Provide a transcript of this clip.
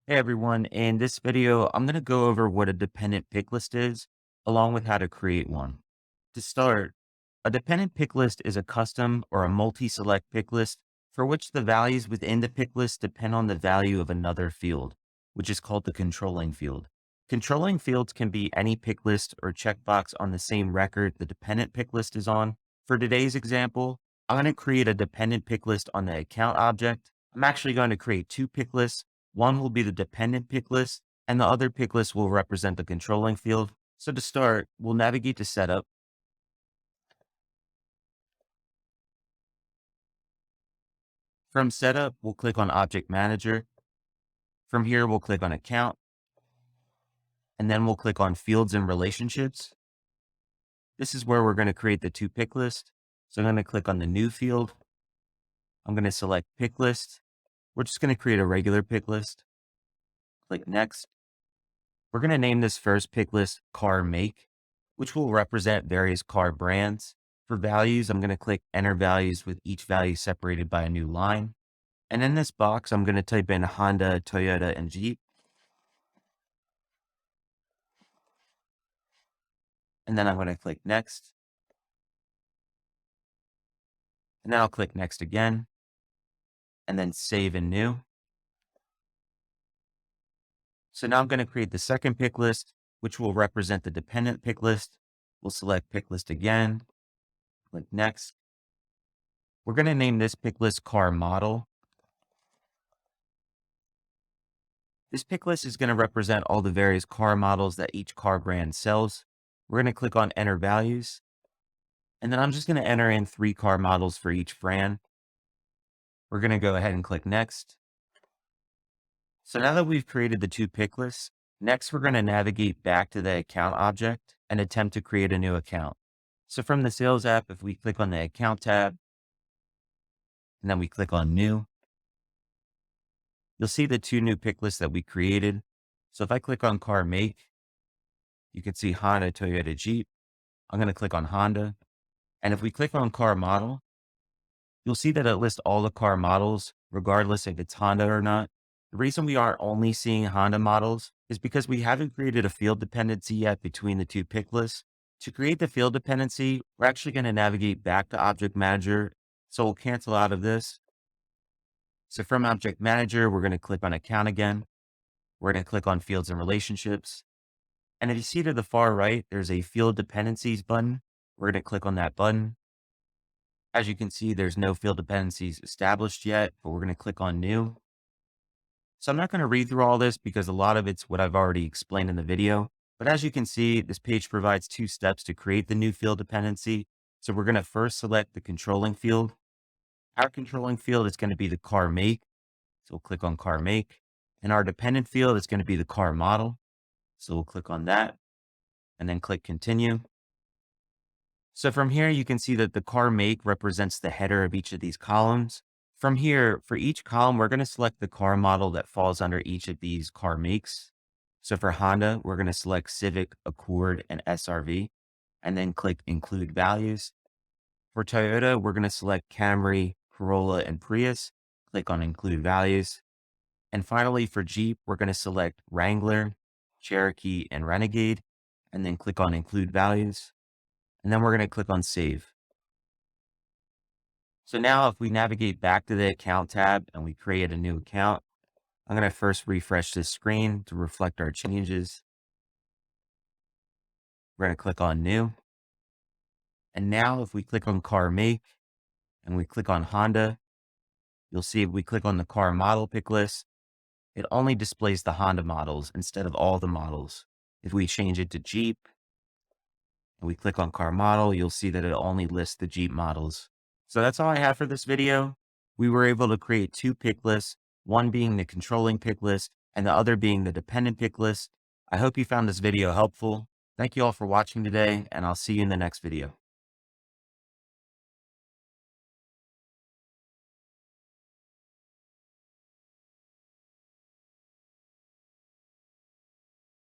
Hey everyone, in this video, I'm going to go over what a dependent pick list is, along with how to create one. To start, a dependent pick list is a custom or a multi-select pick list for which the values within the pick list depend on the value of another field, which is called the controlling field. Controlling fields can be any pick list or checkbox on the same record the dependent pick list is on. For today's example, I'm going to create a dependent pick list on the account object. I'm actually going to create two pick lists. One will be the dependent pick list, and the other pick list will represent the controlling field. So to start, we'll navigate to Setup. From Setup, we'll click on Object Manager. From here, we'll click on Account, and then we'll click on Fields and Relationships. This is where we're going to create the two pick lists. So I'm going to click on the New field. I'm going to select Pick List. We're just going to create a regular pick list. Click Next. We're going to name this first pick list Car Make, which will represent various car brands. For values, I'm going to click Enter Values with each value separated by a new line. And in this box, I'm going to type in Honda, Toyota, and Jeep. And then I'm going to click Next. And then I'll click Next again. And then Save and New. So now I'm going to create the second pick list, which will represent the dependent pick list. We'll select Pick List again. Click Next. We're going to name this pick list Car Model. This pick list is going to represent all the various car models that each car brand sells. We're going to click on Enter Values. And then I'm just going to enter in 3 car models for each brand. We're going to go ahead and click Next. So now that we've created the two pick lists, next we're going to navigate back to the account object and attempt to create a new account. So from the Sales app, if we click on the Account tab, and then we click on New, you'll see the 2 new pick lists that we created. So if I click on Car Make, you can see Honda, Toyota, Jeep. I'm going to click on Honda. And if we click on Car Model, you'll see that it lists all the car models, regardless if it's Honda or not. The reason we are only seeing Honda models is because we haven't created a field dependency yet between the two pick lists. To create the field dependency, we're actually going to navigate back to Object Manager. So we'll cancel out of this. So from Object Manager, we're going to click on Account again. We're going to click on Fields and Relationships. And if you see to the far right, there's a Field Dependencies button. We're going to click on that button. As you can see, there's no field dependencies established yet, but we're going to click on New. So I'm not going to read through all this because a lot of it's what I've already explained in the video. But as you can see, this page provides 2 steps to create the new field dependency. So we're going to first select the controlling field. Our controlling field is going to be the car make. So we'll click on Car Make. And our dependent field is going to be the car model. So we'll click on that and then click Continue. So from here, you can see that the car make represents the header of each of these columns. From here, for each column, we're going to select the car model that falls under each of these car makes. So for Honda, we're going to select Civic, Accord, and SRV, and then click Include Values. For Toyota, we're going to select Camry, Corolla, and Prius. Click on Include Values. And finally, for Jeep, we're going to select Wrangler, Cherokee, and Renegade, and then click on Include Values. And then we're going to click on Save. So now if we navigate back to the Account tab and we create a new account, I'm going to first refresh this screen to reflect our changes. We're going to click on New. And now if we click on Car Make and we click on Honda, you'll see if we click on the car model pick list, it only displays the Honda models instead of all the models. If we change it to Jeep and we click on car model, you'll see that it only lists the Jeep models. So that's all I have for this video. We were able to create 2 pick lists, one being the controlling pick list and the other being the dependent pick list. I hope you found this video helpful. Thank you all for watching today, and I'll see you in the next video.